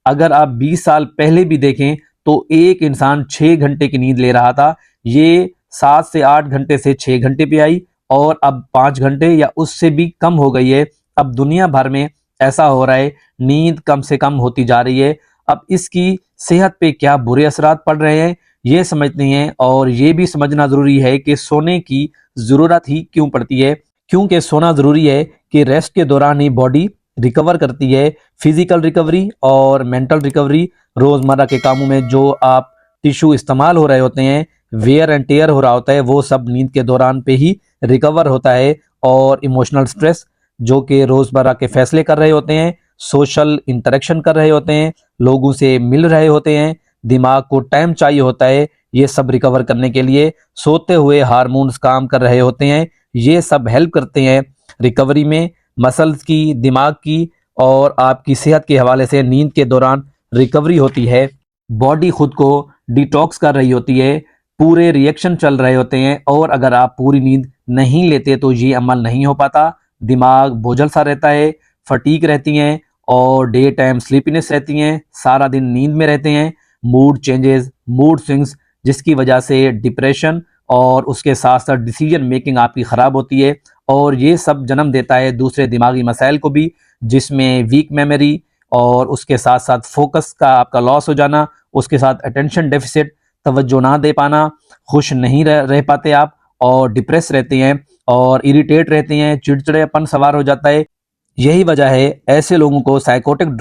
اگر آپ 20 سال پہلے بھی دیکھیں تو ایک انسان 6 گھنٹے کی نیند لے رہا تھا، یہ 7 سے 8 گھنٹے سے 6 گھنٹے پہ آئی اور اب 5 گھنٹے یا اس سے بھی کم ہو گئی ہے۔ اب دنیا بھر میں ایسا ہو رہا ہے، نیند کم سے کم ہوتی جا رہی ہے۔ اب اس کی صحت پہ کیا برے اثرات پڑ رہے ہیں یہ سمجھتے ہیں، اور یہ بھی سمجھنا ضروری ہے کہ سونے کی ضرورت ہی کیوں پڑتی ہے۔ کیونکہ سونا ضروری ہے کہ ریسٹ کے دوران ہی باڈی ریکور کرتی ہے، فزیکل ریکوری اور مینٹل ریکوری۔ روزمرہ کے کاموں میں جو آپ ٹیشو استعمال ہو رہے ہوتے ہیں، ویئر اینڈ ٹیئر ہو رہا ہوتا ہے، وہ سب نیند کے دوران پہ ہی ریکور ہوتا ہے۔ اور ایموشنل سٹریس جو کہ روزمرہ کے فیصلے کر رہے ہوتے ہیں، سوشل انٹریکشن کر رہے ہوتے ہیں، لوگوں سے مل رہے ہوتے ہیں، دماغ کو ٹائم چاہیے ہوتا ہے یہ سب ریکور کرنے کے لیے۔ سوتے ہوئے ہارمونز کام کر رہے ہوتے ہیں، یہ سب ہیلپ کرتے ہیں ریکوری میں، مسلز کی، دماغ کی اور آپ کی صحت کے حوالے سے۔ نیند کے دوران ریکوری ہوتی ہے، باڈی خود کو ڈیٹاکس کر رہی ہوتی ہے، پورے ریئیکشن چل رہے ہوتے ہیں، اور اگر آپ پوری نیند نہیں لیتے تو یہ عمل نہیں ہو پاتا۔ دماغ بوجھل سا رہتا ہے، فٹیگ رہتی ہیں اور ڈے ٹائم سلیپینس رہتی ہیں، سارا دن نیند میں رہتے ہیں، موڈ چینجز، موڈ سوئنگز، جس کی وجہ سے ڈپریشن اور اس کے ساتھ ساتھ ڈیسیجن میکنگ آپ کی خراب ہوتی ہے، اور یہ سب جنم دیتا ہے دوسرے دماغی مسائل کو بھی، جس میں ویک میموری اور اس کے ساتھ ساتھ فوکس کا آپ کا لاس ہو جانا، اس کے ساتھ اٹینشن ڈیفیسٹ، توجہ نہ دے پانا، خوش نہیں رہ پاتے آپ، اور ڈپریس رہتے ہیں اور اریٹیٹ رہتے ہیں، چڑچڑے پن سوار ہو جاتا ہے۔ یہی وجہ ہے ایسے لوگوں کو سائیکوٹک